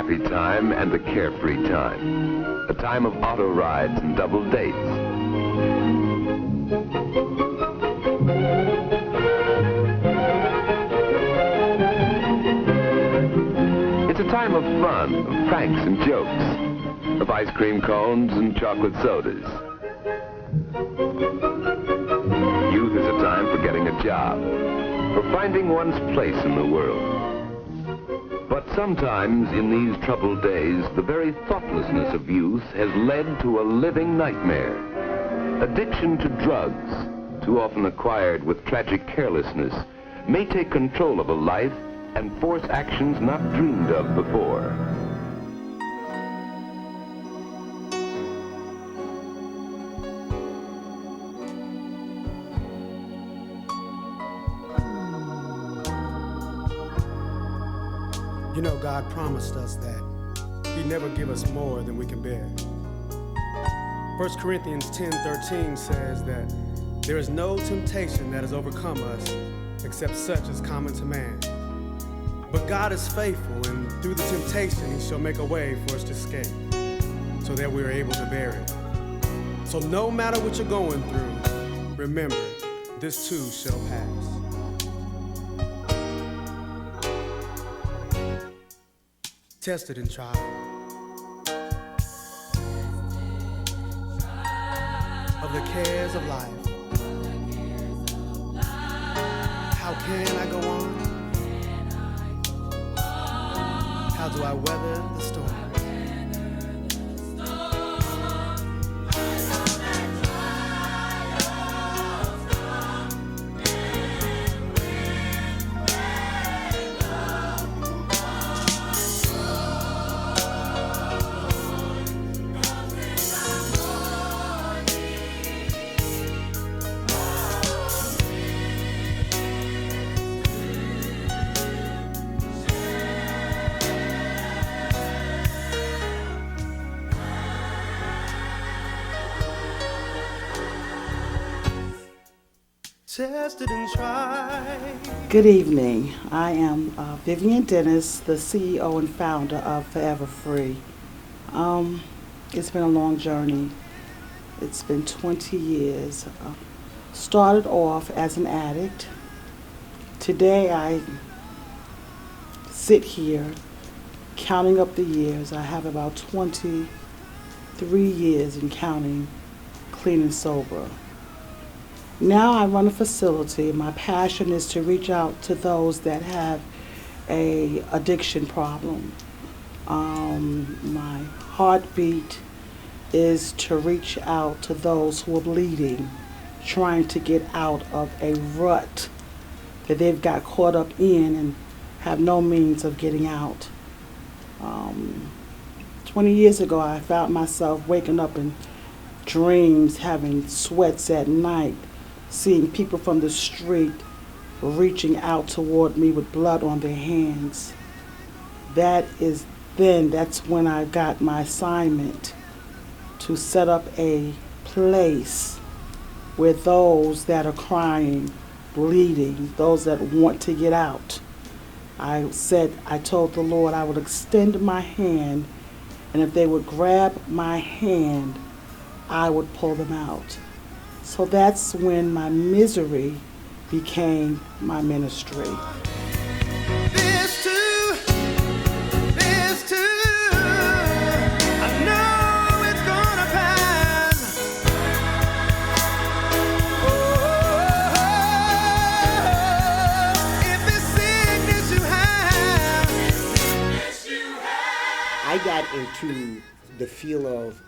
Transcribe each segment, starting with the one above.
happy time and the carefree time. A time of auto rides and double dates. It's a time of fun, of pranks and jokes, of ice cream cones and chocolate sodas. Youth is a time for getting a job, for finding one's place in the world. But sometimes in these troubled days, the very thoughtlessness of youth has led to a living nightmare. Addiction to drugs, too often acquired with tragic carelessness, may take control of a life and force actions not dreamed of before. You know, God promised us that He'd never give us more than we can bear. 1 Corinthians 10:13 says that there is no temptation that has overcome us except such as common to man. But God is faithful, and through the temptation He shall make a way for us to escape so that we are able to bear it. So no matter what you're going through, remember, this too shall pass. Tested and tried of the cares of life. How can I go on? How do I weather the storm? Tested and tried. Good evening. I am Vivian Dennis, the CEO and founder of foreverfree. It's been a long journey. It's been 20 years. Started off as an addict. Today I sit here counting up the years. I have about 23 years in counting, clean and sober. Now I run a facility. My passion is to reach out to those that have a addiction problem. My heartbeat is to reach out to those who are bleeding, trying to get out of a rut that they've got caught up in and have no means of getting out. 20 years ago, I found myself waking up in dreams, having sweats at night, seeing people from the street reaching out toward me with blood on their hands. That's when I got my assignment to set up a place where those that are crying, bleeding, those that want to get out, I told the Lord I would extend my hand, and if they would grab my hand, I would pull them out. So that's when my misery became my ministry. This too, I know it's gonna pass. Oh, if it's sickness you have. I got into the field of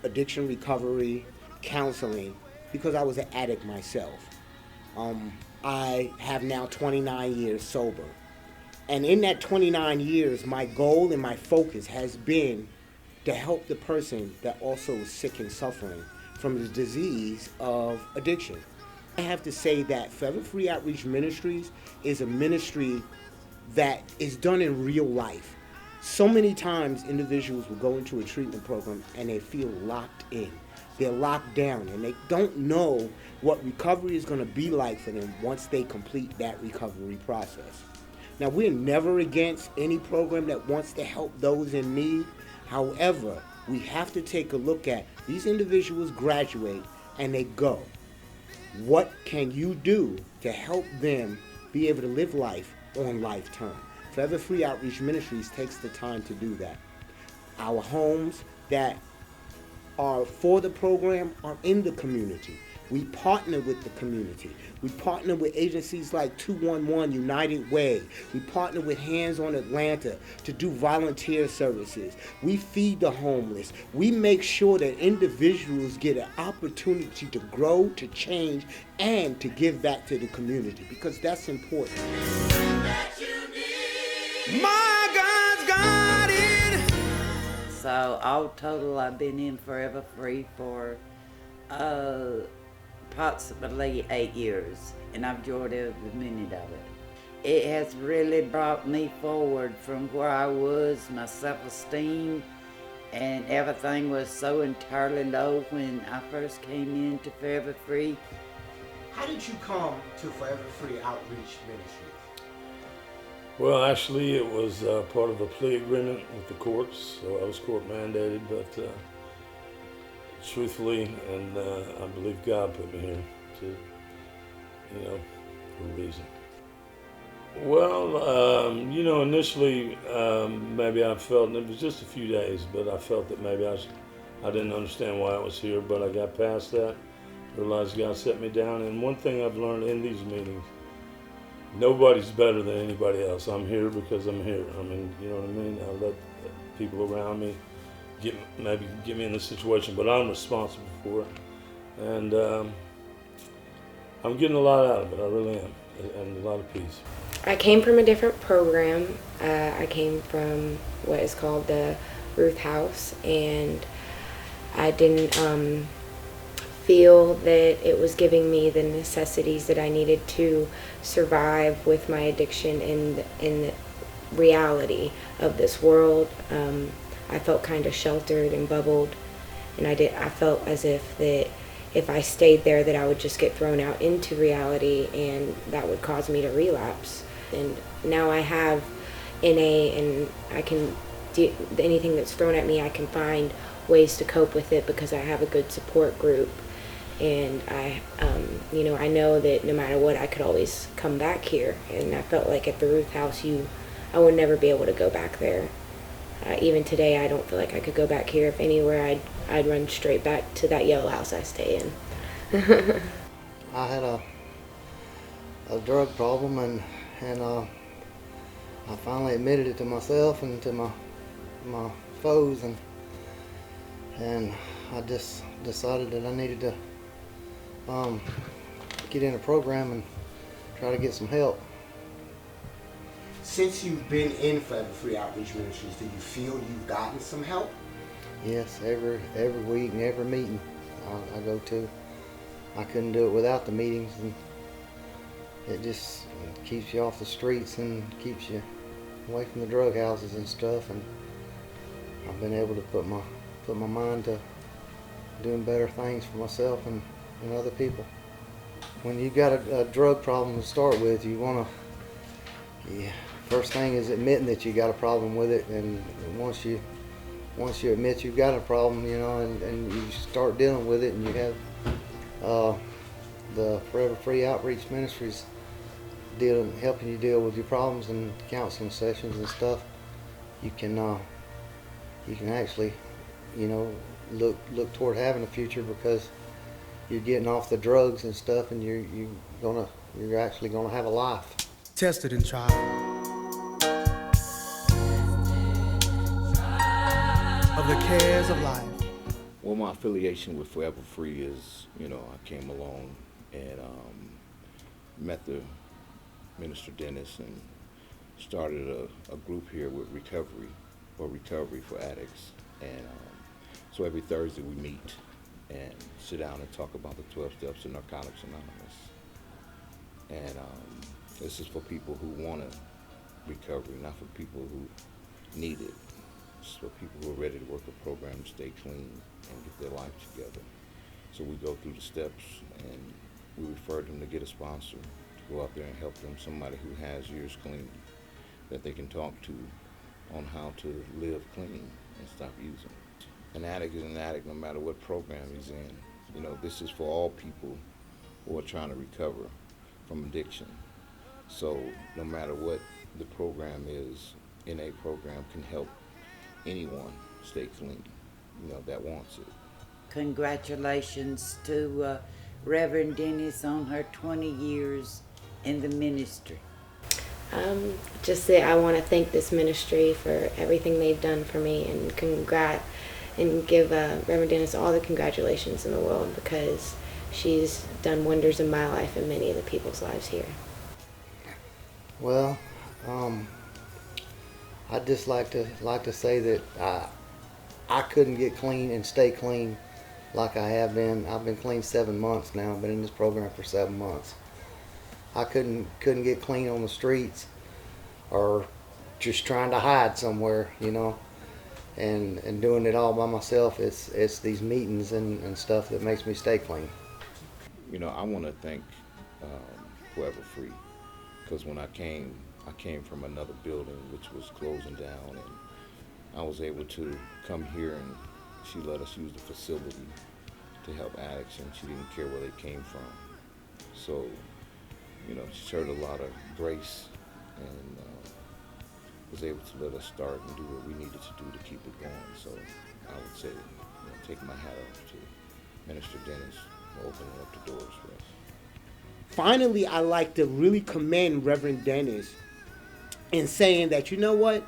addiction recovery, counseling, because I was an addict myself. I have now 29 years sober. And in that 29 years, my goal and my focus has been to help the person that also is sick and suffering from the disease of addiction. I have to say that Forever Free Outreach Ministries is a ministry that is done in real life. So many times individuals will go into a treatment program and they feel locked in. They're locked down and they don't know what recovery is going to be like for them once they complete that recovery process. Now, we're never against any program that wants to help those in need. However, we have to take a look at these individuals graduate and they go. What can you do to help them be able to live life on life term? Forever Free Outreach Ministries takes the time to do that. Our homes that are for the program are in the community. We partner with the community. We partner with agencies like 211 United Way. We partner with Hands on Atlanta to do volunteer services. We feed the homeless. We make sure that individuals get an opportunity to grow, to change, and to give back to the community, because that's important. My God's got it. So all total, I've been in Forever Free for approximately 8 years, and I've enjoyed every minute of it. It has really brought me forward from where I was, my self-esteem, and everything was so entirely low when I first came into Forever Free. How did you come to Forever Free Outreach Ministries? Well, actually, it was part of a plea agreement with the courts, so I was court mandated, but truthfully, and I believe God put me here to, for a reason. Well, initially, maybe I felt, and it was just a few days, but I felt that maybe I didn't understand why I was here, but I got past that, realized God set me down, and one thing I've learned in these meetings, nobody's better than anybody else. I'm here because I'm here. I mean, you know what I mean? I let people around me maybe get me in the situation, but I'm responsible for it. And I'm getting a lot out of it. I really am, and a lot of peace. I came from a different program. I came from what is called the Ruth House, and I didn't feel that it was giving me the necessities that I needed to survive with my addiction in the reality of this world. I felt kind of sheltered and bubbled, and I felt as if that if I stayed there that I would just get thrown out into reality, and that would cause me to relapse. And now I have NA, and I can anything that's thrown at me, I can find ways to cope with it because I have a good support group. And I know that no matter what, I could always come back here. And I felt like at the Ruth House, I would never be able to go back there. Even today, I don't feel like I could go back here. If anywhere, I'd run straight back to that yellow house I stay in. I had a drug problem, and I finally admitted it to myself and to my foes, and I just decided that I needed to get in a program and try to get some help. Since you've been in Forever Free Outreach Ministries, do you feel you've gotten some help? Yes, every week and every meeting I go to. I couldn't do it without the meetings, and it just keeps you off the streets and keeps you away from the drug houses and stuff. And I've been able to put my mind to doing better things for myself and other people. When you got a drug problem to start with, you want to, first thing is admitting that you got a problem with it, and once you admit you've got a problem, and you start dealing with it, and you have the Forever Free Outreach Ministries helping you deal with your problems and counseling sessions and stuff, you can actually, look toward having a future, because you're getting off the drugs and stuff, and you're actually gonna have a life. Tested and tried of the cares of life. Well, my affiliation with Forever Free is, I came along and met the Minister Dennis and started a group here with recovery for addicts. And so every Thursday we meet and sit down and talk about the 12 steps of Narcotics Anonymous. And this is for people who want a recovery, not for people who need it. It's for people who are ready to work a program to stay clean and get their life together. So we go through the steps, and we refer them to get a sponsor to go out there and help them, somebody who has years clean. that they can talk to on how to live clean and stop using. An addict is an addict no matter what program he's in. You know, this is for all people who are trying to recover from addiction. So no matter what the program is, NA program can help anyone stay clean, you know, that wants it. Congratulations to Reverend Dennis on her 20 years in the ministry. Just that I want to thank this ministry for everything they've done for me, and give Reverend Dennis all the congratulations in the world, because she's done wonders in my life and many of the people's lives here. Well, I'd just like to say that I couldn't get clean and stay clean like I have been. I've been clean 7 months now. I've been in this program for 7 months. I couldn't get clean on the streets or just trying to hide somewhere, you know, and doing it all by myself. It's these meetings and stuff that makes me stay clean. You know, I want to thank Forever Free, because when I came from another building which was closing down, and I was able to come here, and she let us use the facility to help addicts, and she didn't care where they came from. So, you know, she showed a lot of grace and was able to let us start and do what we needed to do to keep it going. So I would say, you know, take my hat off to Minister Dennis for opening up the doors for us. Finally, I like to really commend Reverend Dennis in saying that, you know what,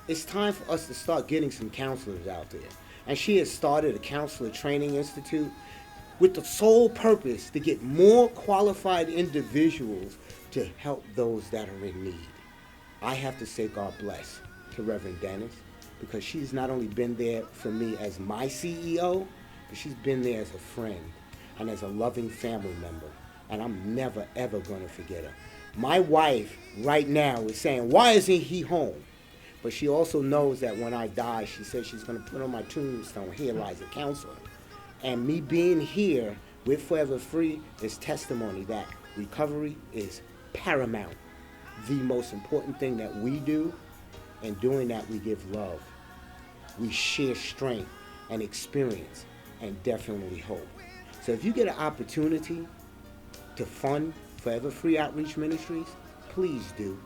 it's time for us to start getting some counselors out there. And she has started a counselor training institute with the sole purpose to get more qualified individuals to help those that are in need. I have to say God bless to Reverend Dennis, because she's not only been there for me as my CEO, but she's been there as a friend and as a loving family member. And I'm never, ever going to forget her. My wife right now is saying, why isn't he home? But she also knows that when I die, she says she's going to put on my tombstone, here lies a counselor. And me being here with Forever Free is testimony that recovery is paramount. The most important thing that we do, and doing that we give love. We share strength and experience and definitely hope. So if you get an opportunity to fund Forever Free Outreach Ministries, please do.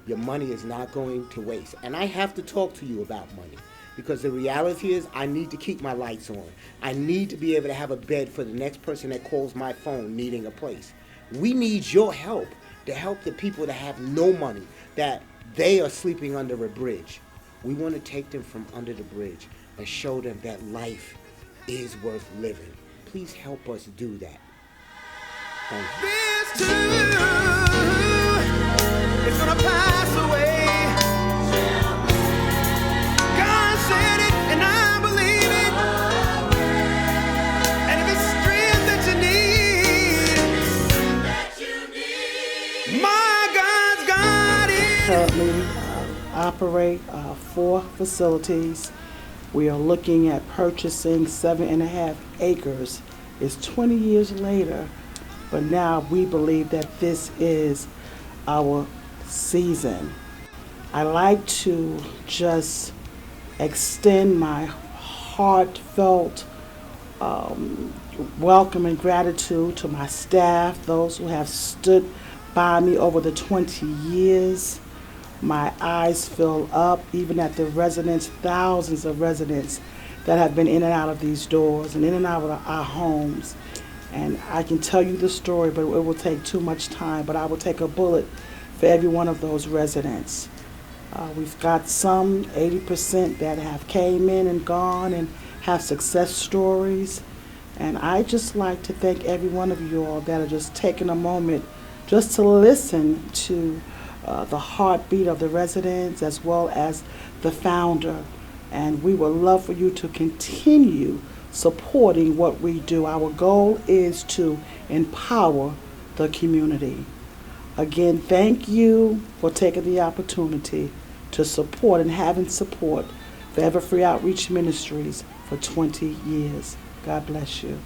Your money is not going to waste. And I have to talk to you about money, because the reality is I need to keep my lights on. I need to be able to have a bed for the next person that calls my phone needing a place. We need your help to help the people that have no money, that they are sleeping under a bridge. We want to take them from under the bridge and show them that life is worth living. Please help us do that. Thank you. This too is gonna pass away. God said it, and I believe it. And if it's strength that you need, my God's got it. Currently operate 4 facilities. We are looking at purchasing 7.5 acres. It's 20 years later, but now we believe that this is our season. I like to just extend my heartfelt welcome and gratitude to my staff, those who have stood by me over the 20 years. My eyes fill up, even at the residents, thousands of residents that have been in and out of these doors and in and out of our homes. And I can tell you the story, but it will take too much time. But I will take a bullet for every one of those residents. We've got some 80% that have came in and gone and have success stories. And I just like to thank every one of you all that are just taking a moment just to listen to the heartbeat of the residents as well as the founder. And we would love for you to continue supporting what we do. Our goal is to empower the community. Again, thank you for taking the opportunity to support and having support Forever Free Outreach Ministries for 20 years. God bless you.